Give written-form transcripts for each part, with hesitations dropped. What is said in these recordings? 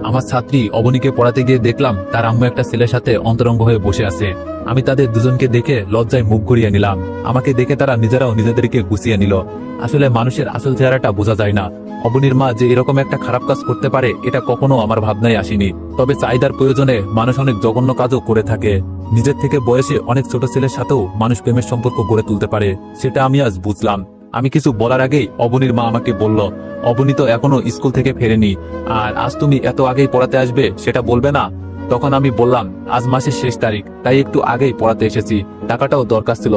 আমার ছাত্রী অবনীকে পড়াতে গিয়ে দেখলাম তার আম্মু একটা ছেলের সাথে অন্তরঙ্গ হয়ে বসে আছে। আমি তাদের দুজনকে দেখে লজ্জায় মুখ ঘুরিয়ে নিলাম। আমাকে দেখে তারা নিজেরাও নিজেদেরকে গুছিয়ে নিল। আসলে মানুষের আসল চেহারাটা বোঝা যায় না। অবনীর মা যে এরকম একটা খারাপ কাজ করতে পারে এটা কখনো আমার ভাবনায় আসেনি। তবে চাহিদার প্রয়োজনে মানুষ অনেক জঘন্য কাজও করে থাকে। নিজের থেকে বয়সে অনেক ছোট ছেলের সাথেও মানুষ প্রেমের সম্পর্ক গড়ে তুলতে পারে, সেটা আমি আজ বুঝলাম। আমি কিছু বলার আগেই অবনীর মা আমাকে বলল, অবনী তো এখনো স্কুল থেকে ফেরেনি, আর আজ তুমি এত আগেই পড়াতে আসবে সেটা বলবে না? তখন আমি বললাম, আজ মাসের শেষ তারিখ, তাই একটু আগেই পড়াতে এসেছি, টাকাটাও দরকার ছিল।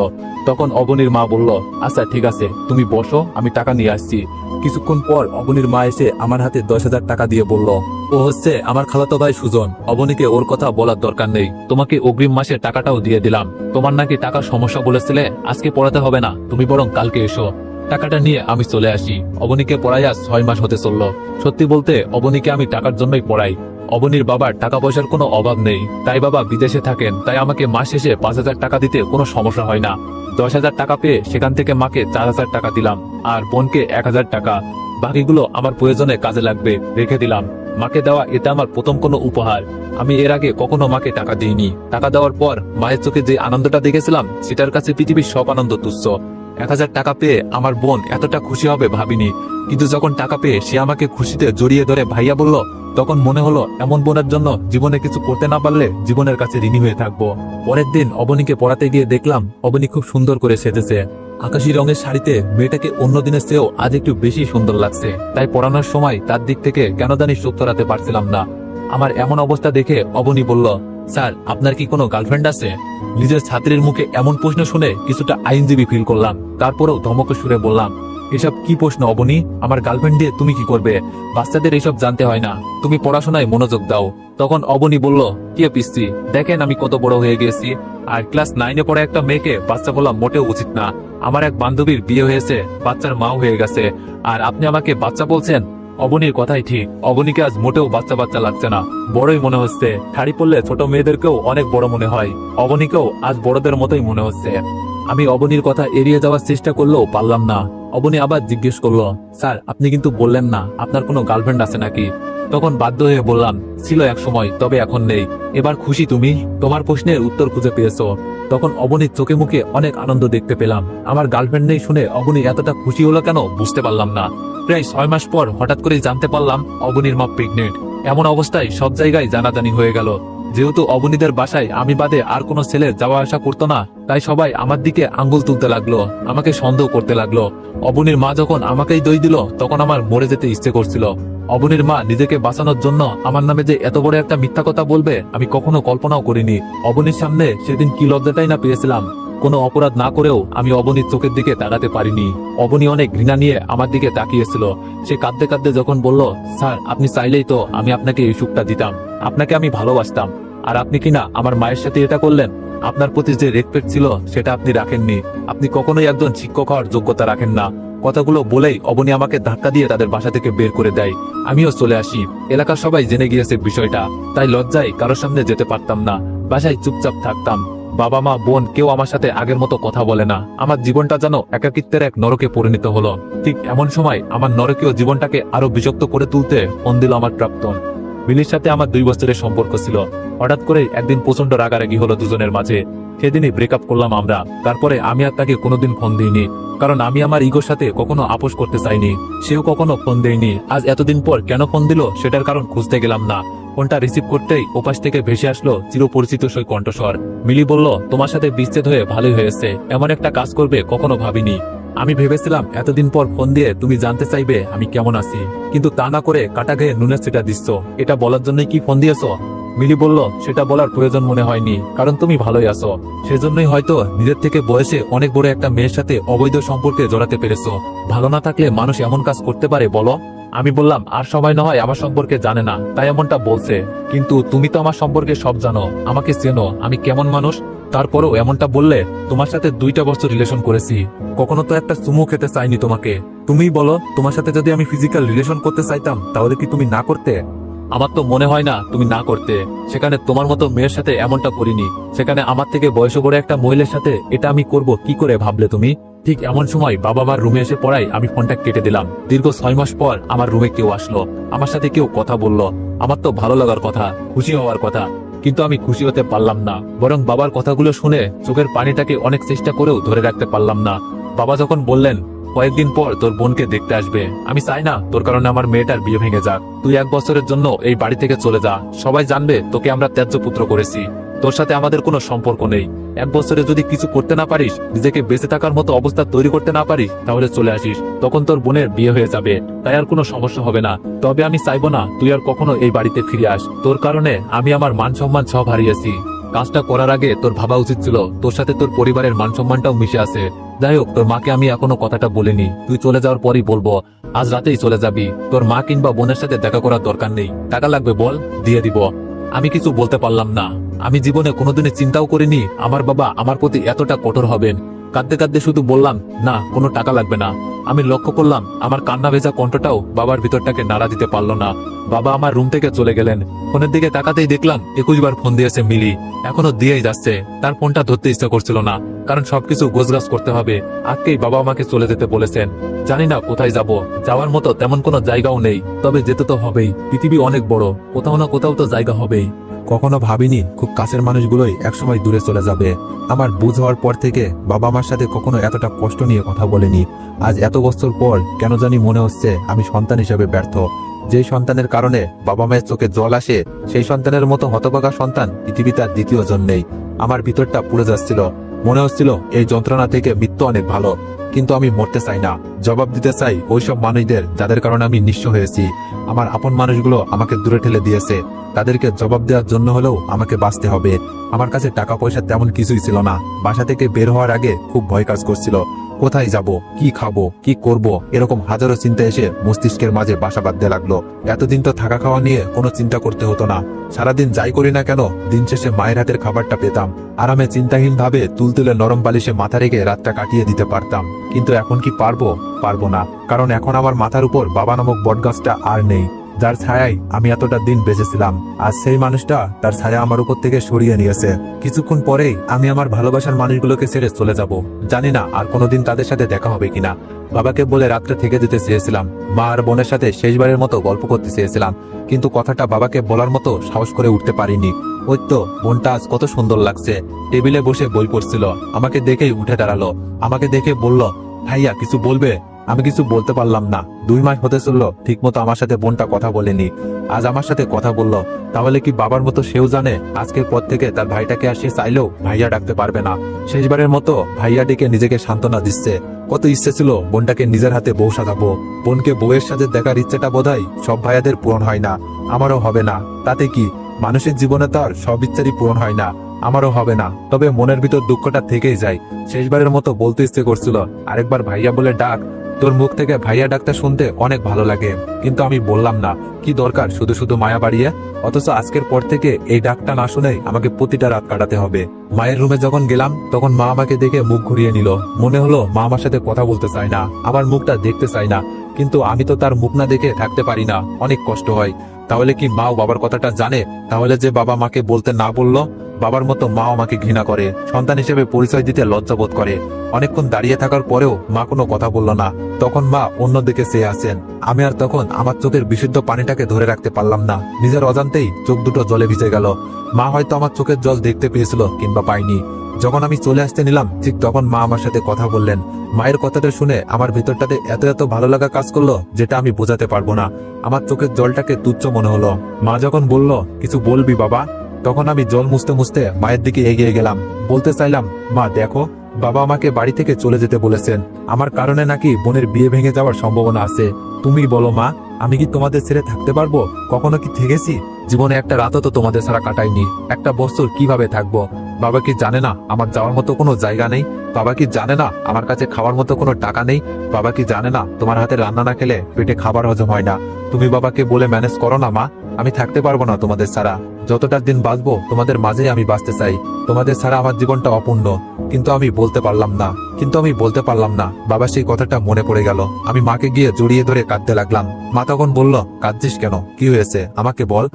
তখন অবনীর মা বলল, আচ্ছা ঠিক আছে, তুমি বসো, আমি টাকা নিয়ে আসছি। কিছুক্ষণ পর অবনীর মা এসে আমার হাতে 10,000 টাকা দিয়ে বলল, ও হচ্ছে আমার খালাতো ভাই সুজন, অবনীকে ওর কথা বলার দরকার নেই, তোমাকে অগ্রিম মাসের টাকাটাও দিয়ে দিলাম। তোমার নাকি টাকার সমস্যা বলেছিলে, আজকে পড়াতে হবে না, তুমি বরং কালকে এসো। টাকাটা নিয়ে আমি চলে আসি। অবনীকে পড়াই আজ 6 মাস হতে চলল। সত্যি বলতে অবনীকে আমি টাকার জন্যই পড়াই। অবনীর বাবার টাকা পয়সার কোনো অভাব নেই, তাই বাবা বিদেশে থাকেন, তাই আমাকে মাস শেষে 5,000 টাকা দিতে কোনো সমস্যা হয় না। 10,000 টাকা পেয়ে সেখান থেকে মাকে 4,000 টাকা দিলাম, আর বোনকে 1,000 টাকা। বাকিগুলো আমার প্রয়োজনে কাজে লাগবে, রেখে দিলাম। মাকে দেওয়া এটা আমার প্রথম কোনো উপহার। আমি এর আগে কখনো মাকে টাকা দিইনি। টাকা দেওয়ার পর মায়ের চোখে যে আনন্দটা দেখেছিলাম, সেটার কাছে পৃথিবীর সব আনন্দ তুচ্ছ। 1,000 টাকা পেয়ে আমার বোন এতটা খুশি হবে ভাবিনি। কিন্তু যখন টাকা পেয়ে সে আমাকে খুশিতে জড়িয়ে ধরে ভাইয়া বলল, তখন মনে হলো এমন বোনের জন্য জীবনে কিছু করতে না পারলে জীবনের কাছে ঋণী হয়ে থাকবো। পরের দিন অবনীকে পড়াতে গিয়ে দেখলাম অবনী খুব সুন্দর করে সেজেছে। আকাশি রঙের শাড়িতে মেয়েটাকে অন্য দিনের চেয়েও আজ একটু বেশি সুন্দর লাগছে। তাই পড়ানোর সময় তার দিক থেকে কেন জানি চোখ সরাতে পারছিলাম না। আমার এমন অবস্থা দেখে অবনী বলল, স্যার আপনার কি কোনো গার্লফ্রেন্ড আছে? নিজের ছাত্রীর মুখে এমন প্রশ্ন শুনে কিছুটা আইনজীবী ফিল করলাম। তারপরেও ধমক সুরে বললাম, এসব কি প্রশ্ন অবনী? আমার গার্লফ্রেন্ড দিয়ে তুমি কি করবে? বাচ্চাদের এসব জানতে হয় না, তুমি পড়াশোনায় মনোযোগ দাও। তখন অবনী বলল, কি পিসি, দেখেন আমি কত বড় হয়ে গেছি, আর ক্লাস 9-এ পড়া একটা মেয়েকে বাচ্চা বলা মোটেও উচিত না। আমার এক বান্ধবীর বিয়ে হয়েছে, বাচ্চার মাও হয়ে গেছে, আর আপনি আমাকে বাচ্চা বলছেন? অবনীর কথাই ঠিক, অবনীকে আজ মোটেও বাচ্চা বাচ্চা লাগছে না, বড়ই মনে হচ্ছে। শাড়ি পরলে ছোট মেয়েদেরকেও অনেক বড় মনে হয়, অবনীকেও আজ বড়দের মতোই মনে হচ্ছে। আমি অবনীর কথা এড়িয়ে যাওয়ার চেষ্টা করলেও পারলাম না। অবনী আবার জিজ্ঞেস করলো, স্যার আপনি কিন্তু বললেন না আপনার কোনো গার্লফ্রেন্ড আছে নাকি? তখন বাধ্য হয়ে বললাম, ছিল এক সময়, তবে এখন নেই। এবার খুশি তুমি? তোমার প্রশ্নের উত্তর খুঁজে পেয়েছো। তখন অবনীর চোখে মুখে অনেক আনন্দ দেখতে পেলাম। আমার গার্লফ্রেন্ড নেই শুনে অবনী এতটা খুশি হলো কেন বুঝতে পারলাম না। প্রায় 6 মাস পর হঠাৎ করে জানতে পারলাম অবনীর মা প্রেগনেন্ট। এমন অবস্থায় সব জায়গায় জানাজানি হয়ে গেল। যেহেতু অবনীদের বাসায় আমি বাদে আর কোনো ছেলে যাওয়া আসা করতো না, তাই সবাই আমার দিকে আঙ্গুল তুলতে লাগলো, আমাকে সন্দেহ করতে লাগলো। অবনীর মা যখন আমাকেই দই দিল, তখন আমার মরে যেতে ইচ্ছে করছিল। অবনীর মা নিজেকে বাঁচানোর জন্য আমার নামে যে এত বড় একটা মিথ্যা কথা বলবে আমি কখনো কল্পনাও করিনি। অবনীর সামনে সেদিন কি লজ্জাটাই না পেয়েছিলাম। কোনো অপরাধ না করেও আমি অবনীর চোখের দিকে তাকাতে পারিনি। অবনী অনেক ঘৃণা নিয়ে আমার দিকে তাকিয়েছিল। সে কাঁদতে কাঁদতে যখন বলল, স্যার আপনি চাইলেই তো আমি আপনাকে এই সুখটা দিতাম, আপনাকে আমি ভালোবাসতাম, আর আপনি কিনা আমার মায়ের সাথে এটা করলেন। আপনার প্রতি যে রেসপেক্ট ছিল সেটা আপনি রাখেননি। আপনি কখনোই একজন শিক্ষক হওয়ার যোগ্যতা রাখেন না। কথাগুলো বলেই অবনী আমাকে ধাক্কা দিয়ে তাদের বাসা থেকে বের করে দেয়। আমিও চলে আসি। এলাকার সবাই জেনে গিয়েছে বিষয়টা, তাই লজ্জায় কারোর সামনে যেতে পারতাম না। বাসায় চুপচাপ থাকতাম। বাবা মা বোন কেউ আমার সাথে আগের মতো কথা বলে না। আমার জীবনটা যেন একাকিত্বের এক নরকে পরিণত হলো। ঠিক এমন সময় আমার নরকীয় জীবনটাকে আরো বিষাক্ত করে তুলতে ফোন দিল আমার প্রাক্তন। মিলির সাথে আমার 2 বছরের সম্পর্ক ছিল। হঠাৎ করে একদিন প্রচন্ড রাগারাগি হলো দুজনের মাঝে। সেদিনই ব্রেকআপ করলাম আমরা। তারপরে আমি আর তাকে কোনোদিন ফোন দিইনি, কারণ আমি আমার ইগোর সাথে কখনো আপোষ করতে চাইনি। সেও কখনো ফোন দেয়নি। আজ এতদিন পর কেন ফোন দিল সেটার কারণ খুঁজতে গেলাম না। ফোনটা রিসিভ করতেই ওপাশ থেকে ভেসে আসলো চিরপরিচিত সেই কণ্ঠস্বর। মিলি বলল, তোমার সাথে বিচ্ছেদ হয়ে ভালোই হয়েছে, এমন একটা কাজ করবে কখনো ভাবিনি। আমি ভেবেছিলাম এতদিন পর ফোন দিয়ে তুমি জানতে চাইবে আমি কেমন আছি, কিন্তু তা না করে কাটা গায়ে নুনের ছিটা দিচ্ছ। এটা বলার জন্যই কি ফোন দিয়েছো? মিলি বলল, সেটা বলার প্রয়োজন মনে হয়নি, কারণ তুমি ভালোই আছো। সেজন্যই হয়তো নিজের থেকে বয়সে অনেক বড় একটা মেয়ের সাথে অবৈধ সম্পর্কে জড়াতে পেরেছো। ভালো না থাকলে মানুষ এমন কাজ করতে পারে বলো? আমি বললাম, আর সবাই না হয় আমার সম্পর্কে জানে না, তাই এমনটা বলছে, কিন্তু তুমি তো আমার সম্পর্কে সব জানো, আমাকে চেনো, আমি কেমন মানুষ। তারপরেও এমনটা বললে? তোমার সাথে 2টা বছর রিলেশন করেছি, কখনো তো একটা চুমু খেতে চাইনি তোমাকে। তুমিই বলো, তোমার সাথে যদি আমি ফিজিক্যাল রিলেশন করতে চাইতাম তাহলে কি তুমি না করতে? আমার তো মনে হয় না তুমি না করতে। সেখানে তোমার মতো মেয়ের সাথে এমনটা করিনি। সেখানে আমার থেকে বয়স বড় একটা মহিলার সাথে এটা আমি করব কি করে ভাবলে তুমি? ঠিক এমন সময় বাবা আমার রুমে এসে পড়ায় আমি ফোনটা কেটে দিলাম। দীর্ঘ 6 মাস পর আমার রুমে কেউ আসলো, আমার সাথে কেউ কথা বলল। আমার তো ভালো লাগার কথা, খুশি হওয়ার কথা, কিন্তু আমি খুশি হতে পারলাম না। বরং বাবার কথাগুলো শুনে চোখের পানিটাকে অনেক চেষ্টা করেও ধরে রাখতে পারলাম না। বাবা যখন বললেন কয়েকদিন পর তোর বোনকে দেখতে আসবে, আমি চাই না তোর কারণে আমার মেয়েটার বিয়ে ভেঙে যাক। তুই 1 বছরের জন্য এই বাড়ি থেকে চলে যা, সবাই জানবে তোকে আমরা ত্যায্য পুত্র করেছি, তোর সাথে আমাদের কোনো সম্পর্ক নেই। 1 বছরে যদি কিছু করতে না পারিস, নিজেকে বেঁচে থাকার মতো অবস্থা তৈরি করতে না পারিস, তাহলে চলে আসিস, তখন তোর বোনের বিয়ে হয়ে যাবে, তাই আর কোনো সমস্যা হবে না। তবে আমি চাইবো না তুই আর কখনো এই বাড়িতে ফিরে আস, তোর কারণে আমি আমার মান সম্মান সব হারিয়েছি। কাজটা করার আগে তোর ভাবা উচিত ছিল তোর সাথে তোর পরিবারের মান সম্মানটাও মিশে আছে। যাই হোক, তোর মাকে আমি এখনো কথাটা বলিনি, তুই চলে যাওয়ার পরই বলবো। আজ রাতেই চলে যাবি, তোর মা কিংবা বোনের সাথে দেখা করার দরকার নেই। টাকা লাগবে বল, দিয়ে দিব। আমি কিছু বলতে পারলাম না। আমি জীবনে কোনোদিনই চিন্তাও করিনি আমার বাবা আমার প্রতি এতটা কঠোর হবেন। কাঁদতে কাঁদতে শুধু বললাম, না, কোনো টাকা লাগবে না। আমি লক্ষ্য করলাম আমার কান্না ভেজা কণ্ঠটাও বাবার ভিতরটাকে নাড়া দিতে পারল না। বাবা আমার রুম থেকে চলে গেলেন। ফোনের দিকে তাকাতেই দেখলাম 21 বার ফোন দিয়েছে মিলি, এখনো দিয়েই যাচ্ছে। তার ফোনটা ধরতে ইচ্ছা করছিল না, কারণ সবকিছু গোছগাছ করতে হবে। আজকেই বাবা আমাকে চলে যেতে বলেছেন। জানি না কোথায় যাব, যাওয়ার মতো তেমন কোনো জায়গাও নেই, তবে যেতে তো হবেই। পৃথিবী অনেক বড়, কোথাও না কোথাও তো জায়গা হবেই। কখনো ভাবিনি খুব কাছের মানুষগুলোই একসময় দূরে চলে যাবে। আমার বুঝ হওয়ার পর থেকে বাবা মার সাথে কখনো এতটা কষ্ট নিয়ে কথা বলিনি। আজ এত বছর পর কেন জানি মনে হচ্ছে আমি সন্তান হিসেবে ব্যর্থ। যে সন্তানের কারণে বাবা মায়ের চোখে জল আসে, সেই সন্তানের মতো হতভাগা সন্তান পৃথিবীতে আর দ্বিতীয় জন নেই। আমার ভিতরটা পুড়ে যাচ্ছিল, মনে হচ্ছিল এই যন্ত্রণা থেকে মৃত্যু অনেক ভালো। কিন্তু আমি মরতে চাই না, জবাব দিতে চাই ওইসব মানুষদের যাদের কারণে আমি নিঃস্ব হয়েছি। আমার আপন মানুষগুলো আমাকে দূরে ঠেলে দিয়েছে, তাদেরকে জবাব দেওয়ার জন্য হলেও আমাকে বাঁচতে হবে। আমার কাছে টাকা পয়সা তেমন কিছুই ছিল না। বাসা থেকে বের হওয়ার আগে খুব ভয় কাজ করছিল। কোথায় যাব, কি খাবো, কি করব, এরকম হাজারো চিন্তা এসে মস্তিষ্কের মাঝে বাসা বাঁধতে লাগলো। এতদিন তো থাকা খাওয়া নিয়ে কোনো চিন্তা করতে হতো না। সারাদিন যাই করি না কেন, দিন শেষে মায়ের হাতের খাবারটা পেতাম। আরামে চিন্তাহীন ভাবে তুলতুলে নরম বালিশে মাথা রেখে রাতটা কাটিয়ে দিতে পারতাম। কিন্তু এখন কি পারবো? পারবো না, কারণ এখন আমার মাথার উপর বাবা নামক বটগাছটা আর নেই, যার ছায়ায় আমি এতটা দিন বেঁচেছিলাম। আজ সেই মানুষটা তার ছায়া আমার উপর থেকে সরিয়ে নিয়েছে। কিছুক্ষণ পরেই আমি আমার ভালোবাসার মানুষগুলোকে ছেড়ে চলে যাব। জানি না আর কোনোদিন তাদের সাথে দেখা হবে কিনা। বাবাকে বলে রাত্রে থেকে যেতে চেয়েছিলাম, মা আর বোনের সাথে শেষবারের মতো গল্প করতে চেয়েছিলাম, কিন্তু কথাটা বাবাকে বলার মতো সাহস করে উঠতে পারিনি। ওই তো বোনটা আজ কত সুন্দর লাগছে, টেবিলে বসে বই পড়ছিল। আমাকে দেখেই উঠে দাঁড়ালো, আমাকে দেখে বলল, ভাইয়া কিছু বলবে? আমি কিছু বলতে পারলাম না। 2 মাস হতে চললো ঠিক মতো আমার সাথে বোনটা কথা বলেনি। আজ আমার সাথে কথা বললো। তাহলে কি বাবার মতো সেও জানে আজকের পর থেকে তার ভাইটাকে আর সে চাইলেও ভাইয়া ডাকতে পারবে না। শেষবারের মতো ভাইয়া ডেকে নিজেকে সান্ত্বনা দিচ্ছে। কত ইচ্ছে ছিল বোনটাকে নিজের হাতে বউ সাজাবো। বোনকে বউয়ের সাথে দেখার ইচ্ছেটা বোধহয় সব ভাইয়াদের পূরণ হয় না, আমারও হবে না। তাতে কি, মানুষের জীবনে তো আর সব ইচ্ছারই পূরণ হয় না, আমারও হবে না। তবে মনের ভিতর দুঃখটা থেকেই যায়। শেষবারের মতো বলতে ইচ্ছে করছিল, আরেকবার ভাইয়া বলে ডাক। তোর মুখ থেকে ভাইয়া ডাকটা শুনতে অনেক ভালো লাগে, কিন্তু আমি বললাম না। কি দরকার শুধু শুধু মায়া বাড়িয়ে? অথচ আজকের পর থেকে এই ডাকটা না শুনেই আমাকে প্রতিটা রাত কাটাতে হবে। মায়ের রুমে যখন গেলাম তখন মা আমাকে দেখে মুখ ঘুরিয়ে নিল। মনে হলো মা আমার সাথে কথা বলতে চায় না, আমার মুখটা দেখতে চায় না। কিন্তু আমি তো তার মুখ না দেখে থাকতে পারি না, অনেক কষ্ট হয়। তাহলে কি মাও বাবার কথাটা জানে? তাহলে যে বাবা মাকে বলতে না বললো, বাবার মতো মাও আমাকে ঘৃণা করে, সন্তান হিসেবে পরিচয় দিতে লজ্জা বোধ করে। অনেকক্ষণ দাঁড়িয়ে থাকার পরেও মা কোনো কথা বলল না। তখন মা অন্যদিকে চেয়ে আছেন। আমি আর তখন আমার চোখের বিশুদ্ধ পানিটাকে ধরে রাখতে পারলাম না। নিজের অজান্তেই চোখ দুটো জলে ভিজে গেল। মা হয়তো আমার চোখের জল দেখতে পেয়েছিল কিংবা পাইনি। যখন আমি চলে আসতে নিলাম ঠিক তখন মা আমার সাথে কথা বললেন। মায়ের কথাটা শুনে আমার ভেতরটাতে এত এত ভালো লাগা কাজ করলো যেটা আমি বোঝাতে পারবো না। আমার চোখের জলটাকে তুচ্ছ মনে হলো। মা যখন বলল, কিছু বলবি বাবা? তখন আমি জল মুছতে মুছতে মায়ের দিকে এগিয়ে গেলাম। বলতে চাইলাম, মা দেখো, বাবা আমাকে বাড়ি থেকে চলে যেতে বলেছেন। আমার কারণে নাকি বোনের বিয়ে ভেঙে যাওয়ার সম্ভাবনা আছে। তুমি বলো মা, আমি কি তোমাদের ছেড়ে থাকতে পারবো? কখনো কি থেকেছি? জীবনে একটা রাতও তো তোমাদের ছাড়া কাটাইনি। একটা বছর কিভাবে থাকবো? বাবা কি জানে না আমার যাওয়ার মতো কোনো জায়গা নেই? বাবা কি জানে না আমার কাছে খাওয়ার মতো কোনো টাকা নেই? বাবা কি জানে না তোমার হাতে রান্না না খেলে পেটে খাবার হজম হয় না? তুমি বাবাকে বলে ম্যানেজ করো না মা। আমি থাকতে পারবো না তোমাদের ছাড়া। যতটা দিন বাঁচবো তোমাদের মাঝেই আমি বাঁচতে চাই। তোমাদের ছাড়া আমার জীবনটা অপূর্ণ। কিন্তু আমি বলতে পারলাম না। বাবা সেই কথাটা মনে পড়ে গেল। আমি মাকে গিয়ে জড়িয়ে ধরে কাঁদতে লাগলাম। মা তখন বলল, কাঁদছিস কেন? কি হয়েছে আমাকে বল।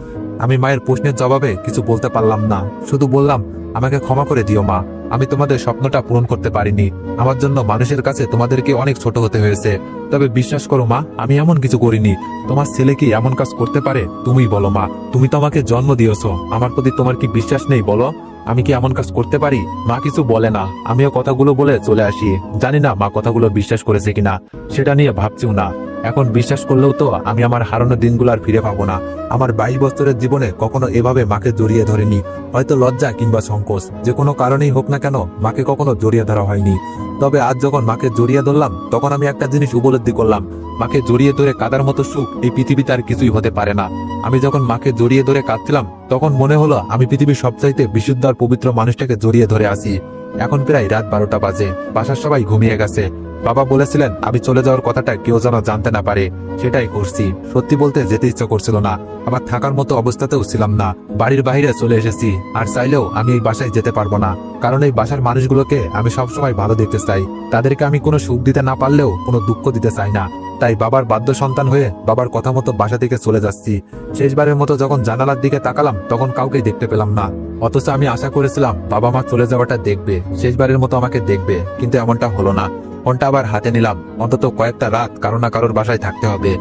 আমি মায়ের প্রশ্নের জবাবে কিছু বলতে পারলাম না। শুধু বললাম, আমাকে ক্ষমা করে দিও মা। আমি তোমাদের স্বপ্নটা পূরণ করতে পারিনি। আমার জন্য মানুষের কাছে তোমাদেরকে অনেক ছোট হতে হয়েছে। তবে বিশ্বাস করো মা, আমি এমন কিছু করিনি। তোমার ছেলে কি এমন কাজ করতে পারে? তুমিই বলো মা, তুমি তো আমাকে জন্ম দিয়েছো, আমার প্রতি তোমার কি বিশ্বাস নেই বলো? আমি কি এমন কাজ করতে পারি? মা কিছু বলে না, আমিও কথাগুলো বলে চলে আসি। জানি না মা কথাগুলো বিশ্বাস করেছে কিনা, সেটা নিয়ে ভাবছিও না। এখন বিশ্বাস করলেও তো আমি আমার হারানো দিনগুলো আর ফিরে পাবো না। আমার 22 বছরের জীবনে কখনো এভাবে মাকে জড়িয়ে ধরেনি। হয়তো লজ্জা কিংবা সংকোচ, যে কোনো কারণেই হোক না কেন, মাকে কখনো জড়িয়ে ধরা হয়নি। তবে আজ যখন মাকে জড়িয়ে ধরলাম, তখন আমি একটা জিনিস উপলব্ধি করলাম, মাকে জড়িয়ে ধরে কাদার মতো সুখ এই পৃথিবীতে আর কিছুই হতে পারে না। আমি যখন মাকে জড়িয়ে ধরে কাঁদছিলাম, তখন মনে হলো আমি পৃথিবীর সবচাইতে বিশুদ্ধ আর পবিত্র মানুষটাকে জড়িয়ে ধরে আছি। এখন প্রায় রাত 12টা বাজে, বাসার সবাই ঘুমিয়ে গেছে। বাবা বলেছিলেন আমি চলে যাওয়ার কথাটা কেউ যেন জানতে না পারে, সেটাই করছি। সত্যি বলতে যেতে ইচ্ছা করছিল না, আবার থাকার মতো অবস্থাতেও ছিলাম না। বাড়ির বাইরে চলে এসেছি, আর চাইলেও আমি এই বাসায় যেতে পারবো না। কারণ এই বাসার মানুষগুলোকে আমি সবসময় ভালো দেখতে চাই। তাদেরকে আমি কোনো সুখ দিতে না পারলেও কোনো দুঃখ দিতে চাই না। তাই বাবার বাধ্য সন্তান হয়ে বাবার কথা মতো বাসা থেকে চলে যাচ্ছি। শেষবারের মতো যখন জানালার দিকে তাকালাম, তখন কাউকেই দেখতে পেলাম না। অথচ আমি আশা করেছিলাম বাবা মা চলে যাওয়াটা দেখবে, শেষবারের মতো আমাকে দেখবে, কিন্তু এমনটা হলো না। ফোনটা আবার হাতে নিলাম, অন্তত কয়েকটা রাত কারো না কারোর বাসায় থাকতে হবে।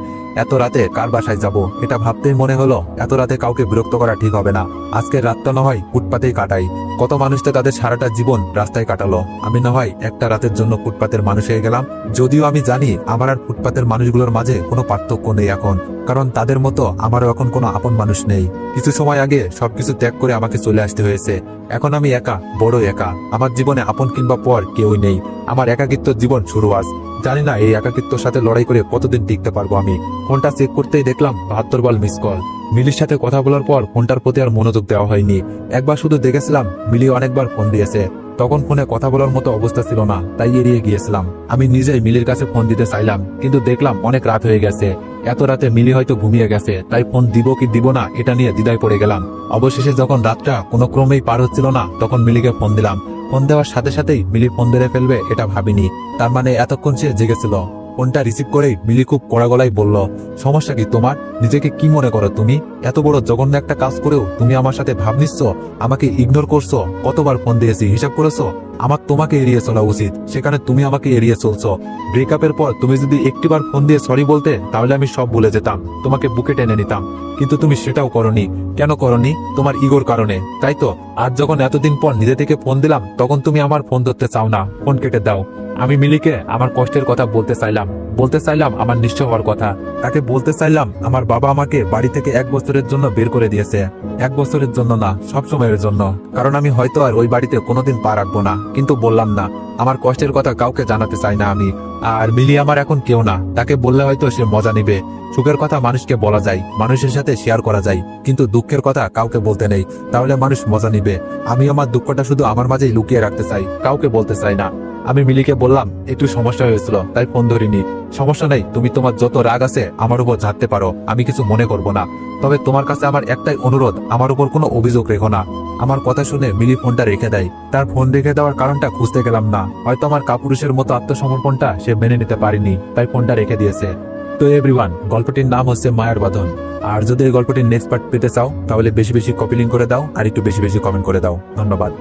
এত রাতে কার বাসায় যাব, এটা ভাবতেই মনে হলো এত রাতে কাউকে বিরক্ত করা ঠিক হবে না। আজকের রাতটা না হয় ফুটপাতেই কাটাই। কত মানুষ তো তাদের সারাটা জীবন রাস্তায় কাটালো, আমি না হয় একটা রাতের জন্য ফুটপাতের মানুষ হয়ে গেলাম। যদিও আমি জানি আমার আর ফুটপাতের মানুষগুলোর মাঝে কোনো পার্থক্য নেই এখন, কারণ তাদের মতো আমারও এখন কোনো আপন মানুষ নেই। কিছু সময় আগে সবকিছু ত্যাগ করে আমাকে চলে আসতে হয়েছে। এখন আমি একা, বড় একা। আমার জীবনে আপন কিংবা পর কেউই নেই। আমার একাকিত্ব জীবন শুরু আজ। জানি না এই একাকিত্বর সাথে লড়াই করে কতদিন টিকতে পারবো আমি। ফোনটা চেক করতেই দেখলাম 72 বার মিস কল। মিলির সাথে কথা বলার পর ফোনটার প্রতি আর মনোযোগ দেওয়া হয়নি। একবার শুধু দেখেছিলাম মিলি অনেকবার ফোন দিয়েছে, তখন ফোনে কথা বলার মতো অবস্থা ছিল না, তাই এড়িয়ে গিয়েছিলাম। আমি নিজেই মিলির কাছে ফোন দিতে চাইলাম, কিন্তু দেখলাম অনেক রাত হয়ে গেছে। এত রাতে মিলি হয়তো ঘুমিয়ে গেছে, তাই ফোন দিব কি দিব না এটা নিয়ে দ্বিধায় পড়ে গেলাম। অবশেষে যখন রাতটা কোনো ক্রমেই পার হচ্ছিল না, তখন মিলিকে ফোন দিলাম। ফোন দেওয়ার সাথে সাথেই মিলি ফোন ধরে ফেলবে এটা ভাবিনি। তার মানে এতক্ষণ সে জেগেছিল। ফোনটা রিসিভ করেই মিলি খুব কড়া গলায় বলল, সমস্যা কি তোমার? নিজেকে কি মনে করো তুমি? এত বড় জঘন্য একটা কাজ করেও তুমি আমার সাথে ভাব নিচ্ছ, আমাকে ইগনোর করছো। কতবার ফোন দিয়েছি হিসাব করেছো? আমার তোমাকে এড়িয়ে চলা উচিত, সেখানে তুমি আমাকে এড়িয়ে চলছো। ব্রেকআপের পর তুমি যদি একটিবার ফোন দিয়ে সরি বলতে, তাহলে আমি সব ভুলে যেতাম, তোমাকে বুকে টেনে নিতাম। কিন্তু তুমি সেটাও করনি। কেন করনি? তোমার ইগোর কারণে, তাই তো? আজ যখন এতদিন পর নিজে থেকে ফোন দিলাম, তখন তুমি আমার ফোন ধরতে চাও না, ফোন কেটে দাও। আমি মিলিকে আমার কষ্টের কথা বলতে চাইলাম আমার নিঃস্ব হওয়ার কথা। তাকে বলতে চাইলাম আমার বাবা আমাকে বাড়ি থেকে 1 বছরের জন্য বের করে দিয়েছে। 1 বছরের জন্য না, সব সময়ের জন্য। কারণ আমি হয়তো আর ওই বাড়িতে কোনোদিন পা রাখবো না। কিন্তু বললাম না, আমার কষ্টের কথা কাউকে জানাতে চাই না আমি। আর মিলি আমার এখন কেউ না, তাকে বললে হয়তো সে মজা নিবে। সুখের কথা মানুষকে বলা যায়, মানুষের সাথে শেয়ার করা যায়, কিন্তু দুঃখের কথা কাউকে বলতে নেই, তাহলে মানুষ মজা নিবে। আমি আমার দুঃখটা শুধু আমার মাঝেই লুকিয়ে রাখতে চাই, কাউকে বলতে চাই না। আমি মিলিকে বললাম একটু সমস্যা হয়েছিল, তাই ফোন ধরিনি। সমস্যা নেই, তুমি তোমার যত রাগ আছে আমার উপর ঝাড়তে পারো, আমি কিছু মনে করব না। তবে তোমার কাছে আমার একটাই অনুরোধ, আমার উপর কোনো অভিযোগ রেখো না। আমার কথা শুনে মিলি ফোনটা রেখে দেয়। তার ফোন রেখে দেওয়ার কারণটা খুঁজতে গেলাম না, হয়তো আমার কাপুরুষের মতো আত্মসমর্পণটা সে মেনে নিতে পারেনি, তাই ফোনটা রেখে দিয়েছে। তো এভরিওয়ান, গল্পটির নাম হচ্ছে মায়ার বাঁধন। আর যদি এই গল্পটির নেক্সট পার্ট পেতে চাও, তাহলে বেশি বেশি কপি লিঙ্ক করে দাও, আর একটু বেশি বেশি কমেন্ট করে দাও। ধন্যবাদ।